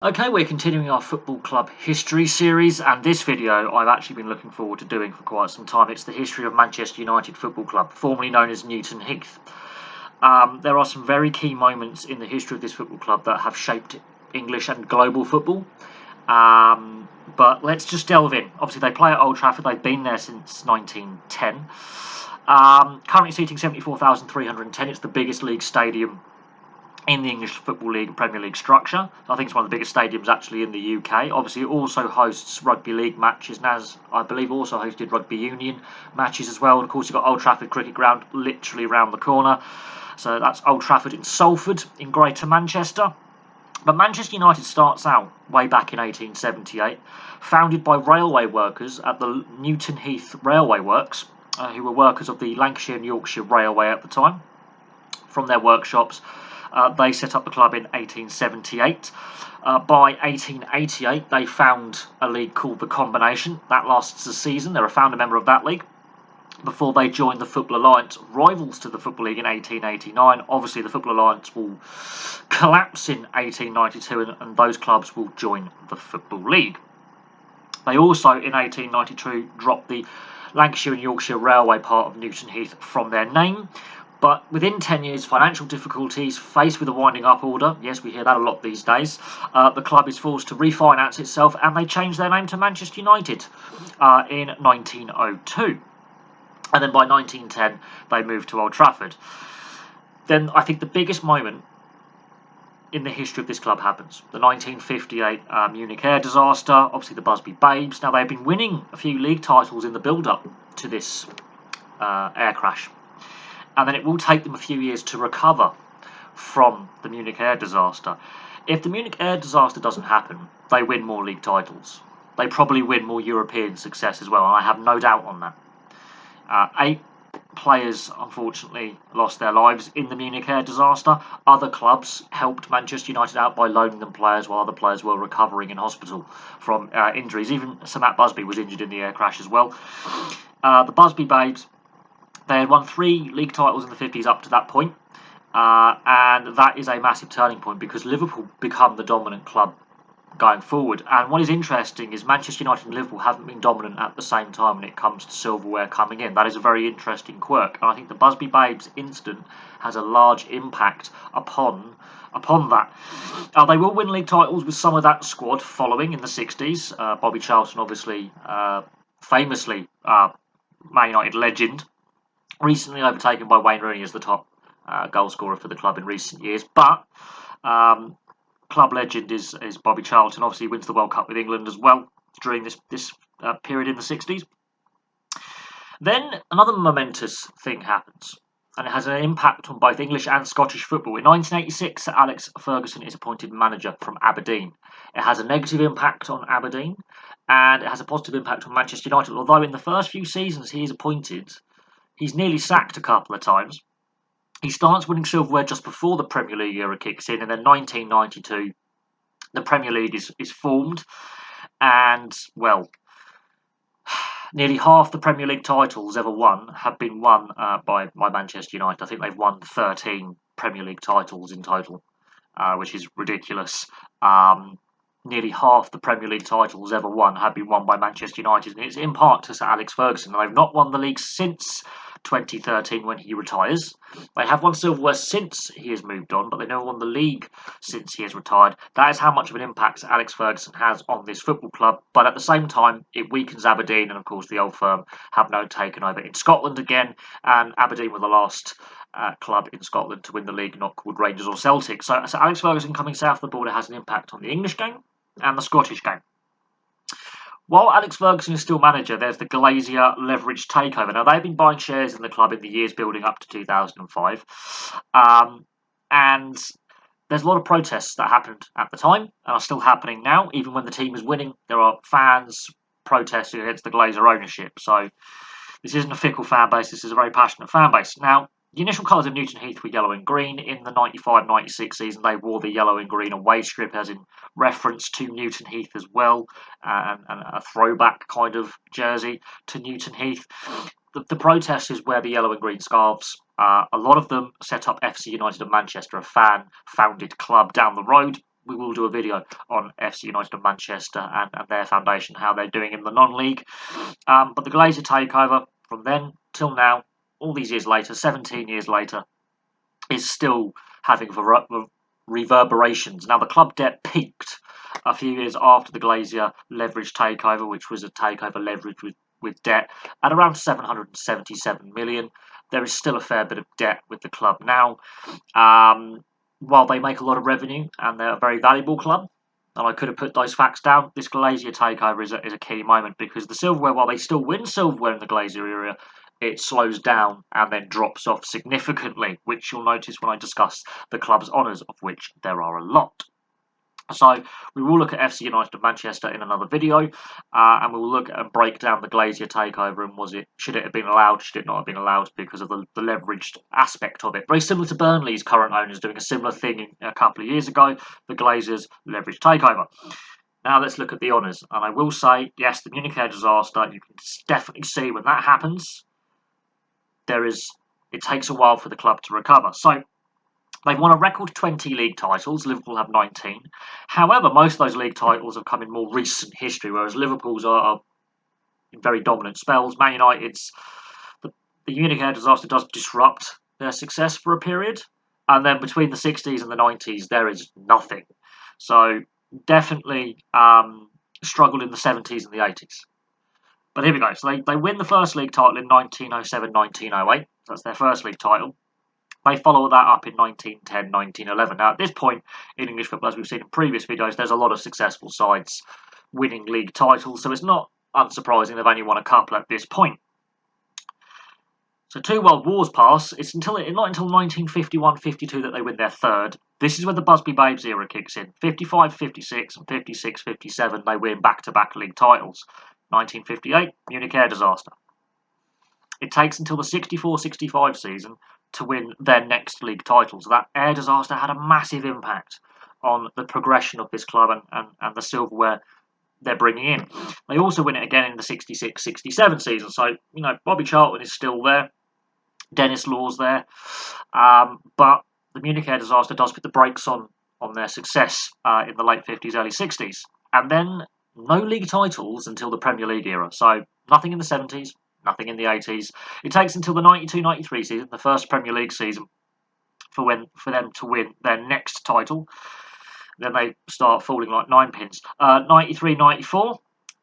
Okay, we're continuing our football club history series, and this video I've actually been looking forward to doing for quite some time. It's the history of Manchester United Football Club, formerly known as Newton Heath. There are some very key moments in the history of this football club that have shaped English and global football. But let's just delve in. Obviously, they play at Old Trafford. They've been there since 1910. Currently seating 74,310. It's the biggest league stadium in the English Football League and Premier League structure. I think it's one of the biggest stadiums actually in the UK. Obviously, it also hosts rugby league matches, and as I believe also hosted rugby union matches as well. And of course, you've got Old Trafford Cricket Ground literally around the corner. So that's Old Trafford in Salford in Greater Manchester. But Manchester United starts out way back in 1878, founded by railway workers at the Newton Heath Railway Works, who were workers of the Lancashire and Yorkshire Railway at the time. From their workshops, they set up the club in 1878. By 1888, they found a league called the Combination. That lasts a season. They're a founder member of that league before they joined the Football Alliance, rivals to the Football League in 1889. Obviously, the Football Alliance will collapse in 1892, and those clubs will join the Football League. They also, in 1892, dropped the Lancashire and Yorkshire Railway part of Newton Heath from their name. But within 10 years, financial difficulties, faced with a winding up order, yes, we hear that a lot these days, the club is forced to refinance itself, and they change their name to Manchester United in 1902. And then by 1910, they moved to Old Trafford. Then I think the biggest moment in the history of this club happens. The 1958 Munich Air Disaster, obviously the Busby Babes. Now, they've been winning a few league titles in the build-up to this air crash. And then it will take them a few years to recover from the Munich Air Disaster. If the Munich Air Disaster doesn't happen, they win more league titles. They probably win more European success as well, and I have no doubt on that. 8 players, unfortunately, lost their lives in the Munich Air Disaster. Other clubs helped Manchester United out by loaning them players while other players were recovering in hospital from injuries. Even Sir Matt Busby was injured in the air crash as well. The Busby Babes, they had won 3 league titles in the 50s up to that point, and that is a massive turning point because Liverpool become the dominant club going forward. And what is interesting is Manchester United and Liverpool haven't been dominant at the same time when it comes to silverware coming in. That is a very interesting quirk, and I think the Busby Babes incident has a large impact upon that. They will win league titles with some of that squad following in the 60s. Bobby Charlton, obviously, famously Man United legend, recently overtaken by Wayne Rooney as the top goal scorer for the club in recent years. But club legend is Bobby Charlton. Obviously, he wins the World Cup with England as well during this period in the 60s. Then another momentous thing happens, and it has an impact on both English and Scottish football. In 1986, Sir Alex Ferguson is appointed manager from Aberdeen. It has a negative impact on Aberdeen, and it has a positive impact on Manchester United, although in the first few seasons he is appointed, he's nearly sacked a couple of times. He starts winning silverware just before the Premier League era kicks in, and then 1992, the Premier League is formed, and, well, nearly half the Premier League titles ever won have been won by Manchester United. I think they've won 13 Premier League titles in total, which is ridiculous. Nearly half the Premier League titles ever won have been won by Manchester United, and it's in part to Sir Alex Ferguson. They've not won the league since 2013 when he retires. They have won silverware since he has moved on, but they never won the league since he has retired. That is how much of an impact Sir Alex Ferguson has on this football club, but at the same time it weakens Aberdeen, and of course the old firm have now taken over in Scotland again, and Aberdeen were the last club in Scotland to win the league, not called Rangers or Celtic. So Alex Ferguson coming south of the border has an impact on the English game and the Scottish game. While Alex Ferguson is still manager, there's the Glazier leveraged takeover. Now, they've been buying shares in the club in the years building up to 2005. And there's a lot of protests that happened at the time and are still happening now. Even when the team is winning, there are fans protesting against the Glazer ownership. So this isn't a fickle fan base, this is a very passionate fan base. Now, the initial colours of Newton Heath were yellow and green. In the 95-96 season, they wore the yellow and green away strip as in reference to Newton Heath as well, and a throwback kind of jersey to Newton Heath. The protest is where the yellow and green scarves, a lot of them set up FC United of Manchester, a fan-founded club down the road. we will do a video on FC United of Manchester and their foundation, how they're doing in the non-league. But the Glazer takeover, from then till now, all these years later, 17 years later, is still having reverberations. Now, the club debt peaked a few years after the Glazer leverage takeover, which was a takeover leverage with debt, at around 777 million. There is still a fair bit of debt with the club now. While they make a lot of revenue and they're a very valuable club, and I could have put those facts down, this Glazer takeover is a key moment, because the silverware, while they still win silverware in the Glazer era, it slows down and then drops off significantly, which you'll notice when I discuss the club's honours, of which there are a lot. So we will look at FC United of Manchester in another video, and we will look and break down the Glazer takeover and should it have been allowed, should it not have been allowed, because of the leveraged aspect of it. Very similar to Burnley's current owners doing a similar thing a couple of years ago, the Glazers leveraged takeover. Now let's look at the honours, and I will say, yes, the Munich Air Disaster, you can definitely see when that happens, it takes a while for the club to recover. So they've won a record 20 league titles. Liverpool have 19. However, most of those league titles have come in more recent history, whereas Liverpool's are in very dominant spells. Man United's, the Munich Air Disaster does disrupt their success for a period, and then between the 60s and the 90s, there is nothing. So definitely struggled in the 70s and the 80s. But here we go. So they win the first league title in 1907-1908. That's their first league title. They follow that up in 1910-1911. Now, at this point in English football, as we've seen in previous videos, there's a lot of successful sides winning league titles, so it's not unsurprising they've only won a couple at this point. So 2 world wars pass. It's not until 1951-52 that they win their third. This is where the Busby Babes era kicks in. 55-56 and 56-57, they win back-to-back league titles. 1958, Munich Air Disaster. It takes until the 64-65 season to win their next league title. So that Air Disaster had a massive impact on the progression of this club and the silverware they're bringing in. They also win it again in the 66-67 season. So, Bobby Charlton is still there. Dennis Law's there. But the Munich Air Disaster does put the brakes on their success in the late 50s, early 60s. And then no league titles until the Premier League era. So nothing in the 70s, nothing in the 80s. It takes until the 92-93 season, the first Premier League season, for them to win their next title. Then they start falling like 9 pins. 93-94,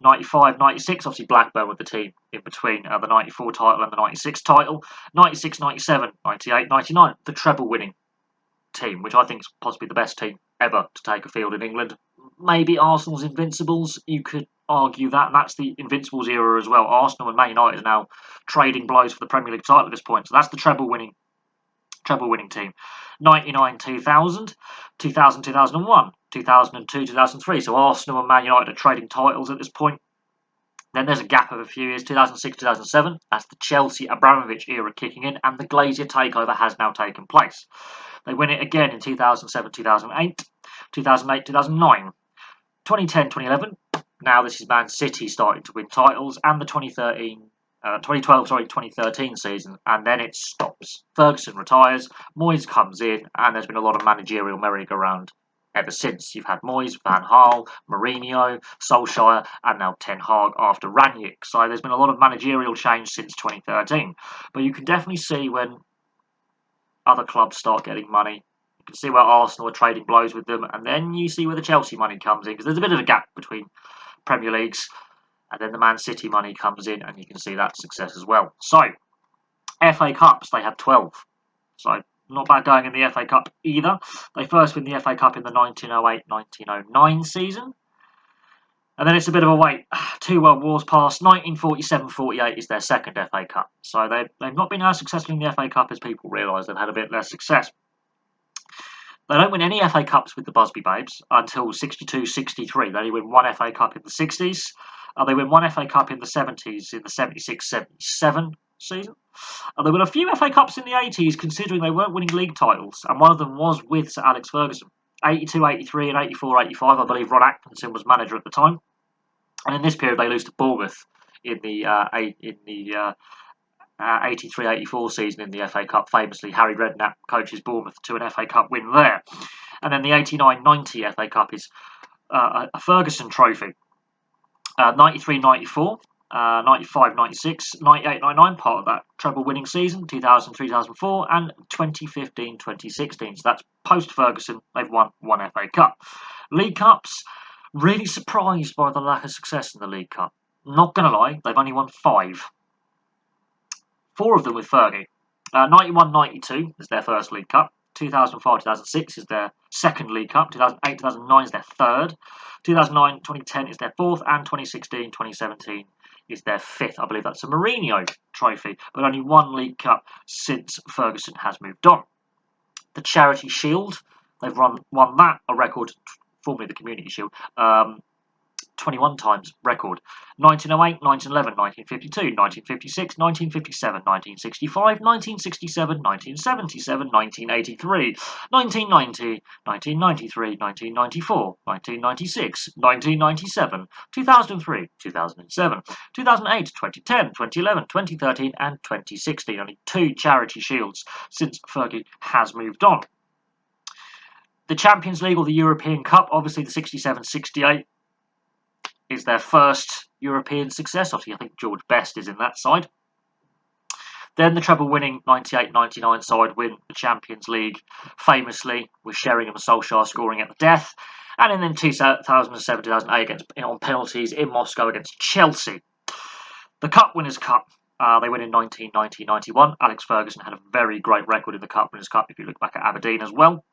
95-96, obviously Blackburn with the team in between the 94 title and the 96 title. 96-97, 98-99, the treble winning team, which I think is possibly the best team ever to take a field in England. Maybe Arsenal's Invincibles, you could argue that, and that's the Invincibles era as well. Arsenal and Man United are now trading blows for the Premier League title at this point, so that's the treble winning team. 99-2000, 2000-2001, 2002-2003, so Arsenal and Man United are trading titles at this point. Then there's a gap of a few years, 2006-2007, that's the Chelsea Abramovich era kicking in, and the Glazer takeover has now taken place. They win it again in 2007-2008, 2008-2009, 2010-2011. Now this is Man City starting to win titles, and the 2013 season, and then it stops. Ferguson retires, Moyes comes in, and there's been a lot of managerial merry-go-round ever since. You've had Moyes, Van Gaal, Mourinho, Solskjaer, and now Ten Hag after Rangnick. So there's been a lot of managerial change since 2013. But you can definitely see when other clubs start getting money. You can see where Arsenal are trading blows with them, and then you see where the Chelsea money comes in, because there's a bit of a gap between Premier Leagues, and then the Man City money comes in, and you can see that success as well. So, FA Cups, they have 12. So, not bad going in the FA Cup either. They first win the FA Cup in the 1908-1909 season. And then it's a bit of a wait. 2 world wars pass. 1947-48 is their second FA Cup. So they've not been as successful in the FA Cup as people realise. They've had a bit less success. They don't win any FA Cups with the Busby Babes until 62-63. They only win 1 FA Cup in the 60s. They win 1 FA Cup in the 70s, in the 76-77 season. They won a few FA Cups in the 80s, considering they weren't winning league titles, and one of them was with Sir Alex Ferguson. 82-83 and 84-85, I believe Ron Atkinson was manager at the time. And in this period, they lose to Bournemouth in the 83-84 season in the FA Cup. Famously, Harry Redknapp coaches Bournemouth to an FA Cup win there. And then the 89-90 FA Cup is a Ferguson trophy. 93-94, 95-96, 98-99, part of that treble winning season, 2000-2004, and 2015-2016. So that's post-Ferguson, they've won one FA Cup. League Cups, really surprised by the lack of success in the League Cup. Not going to lie, they've only won 5. 4 of them with Fergie. 91-92 is their first League Cup. 2005-2006 is their second League Cup. 2008-2009 is their third. 2009-2010 is their fourth. And 2016-2017 is their fifth. I believe that's a Mourinho trophy. But only one League Cup since Ferguson has moved on. The Charity Shield, they've won that, a record, formerly the Community Shield, 21 times record. 1908, 1911, 1952, 1956, 1957, 1965, 1967, 1977, 1983, 1990, 1993, 1994, 1996, 1997, 2003, 2007, 2008, 2010, 2011, 2013 and 2016. Only 2 Charity Shields since Fergie has moved on. The Champions League or the European Cup, obviously the 67-68 is their first European success. Obviously, I think George Best is in that side. Then the treble-winning 98-99 side win the Champions League, famously with Sheringham and Solskjaer scoring at the death. And then 2007-2008 on penalties in Moscow against Chelsea. The Cup Winners' Cup, they win in 1990-91. Alex Ferguson had a very great record in the Cup Winners' Cup if you look back at Aberdeen as well.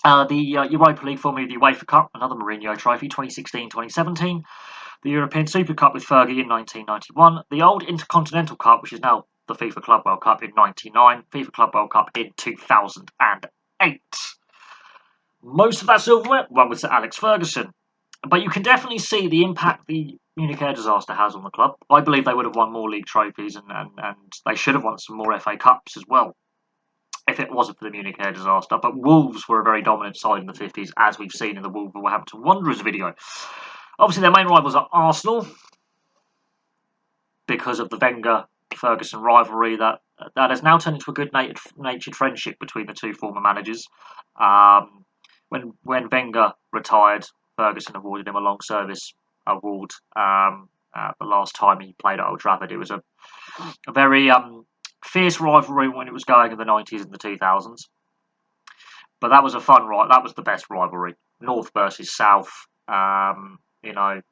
The Europa League, formerly the UEFA Cup, another Mourinho trophy, 2016-2017. The European Super Cup with Fergie in 1991. The old Intercontinental Cup, which is now the FIFA Club World Cup in 99. FIFA Club World Cup in 2008. Most of that silverware went with Sir Alex Ferguson. But you can definitely see the impact the Munich Air Disaster has on the club. I believe they would have won more league trophies and they should have won some more FA Cups as well, if it wasn't for the Munich Air Disaster. But Wolves were a very dominant side in the 50s, as we've seen in the Wolverhampton Wanderers video. Obviously, their main rivals are Arsenal, because of the Wenger-Ferguson rivalry that has now turned into a good-natured friendship between the two former managers. When Wenger retired, Ferguson awarded him a long service award. The last time he played at Old Trafford, it was a very fierce rivalry when it was going in the 90s and the 2000s. But that was a fun rivalry. That was the best rivalry. North versus South.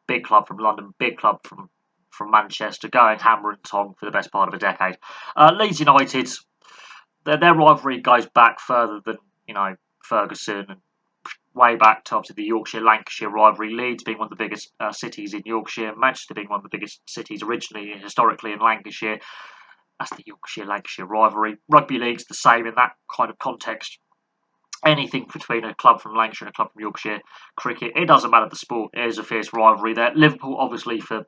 Big club from London, big club from Manchester, going hammer and tong for the best part of a decade. Leeds United, their rivalry goes back further than Ferguson, and way back to obviously the Yorkshire-Lancashire rivalry. Leeds being one of the biggest cities in Yorkshire, Manchester being one of the biggest cities originally, historically in Lancashire. That's the Yorkshire-Lancashire rivalry. Rugby league's the same in that kind of context. Anything between a club from Lancashire and a club from Yorkshire. Cricket, it doesn't matter the sport. There's a fierce rivalry there. Liverpool, obviously, for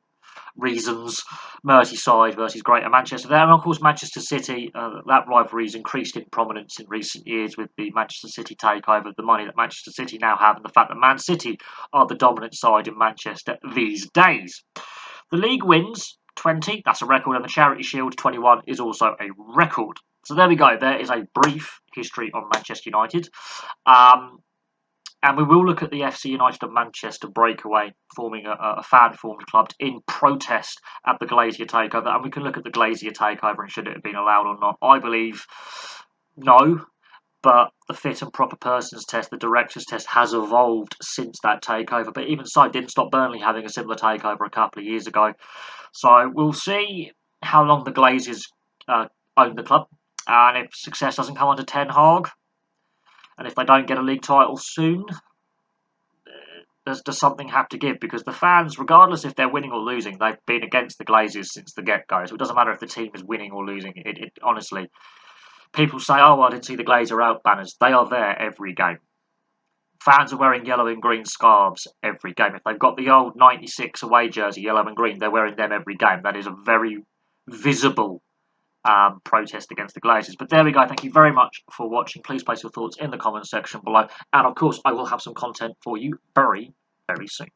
reasons. Merseyside versus Greater Manchester there. And, of course, Manchester City. That rivalry has increased in prominence in recent years with the Manchester City takeover, the money that Manchester City now have, and the fact that Man City are the dominant side in Manchester these days. The league wins, 20. That's a record. And the Charity Shield, 21, is also a record. So there we go. There is a brief history on Manchester United. And we will look at the FC United of Manchester breakaway, forming a fan-formed club in protest at the Glazier takeover. And we can look at the Glazier takeover and should it have been allowed or not. I believe no, but the fit and proper persons test, the director's test, has evolved since that takeover. But even so, it didn't stop Burnley having a similar takeover a couple of years ago. So we'll see how long the Glazers own the club. And if success doesn't come under Ten Hag, and if they don't get a league title soon, does something have to give? Because the fans, regardless if they're winning or losing, they've been against the Glazers since the get-go. So it doesn't matter if the team is winning or losing. It honestly, people say, oh, well, I didn't see the Glazer out banners. They are there every game. Fans are wearing yellow and green scarves every game. If they've got the old 96 away jersey, yellow and green, they're wearing them every game. That is a very visible protest against the Glazers. But there we go. Thank you very much for watching. Please place your thoughts in the comments section below. And of course, I will have some content for you very, very soon.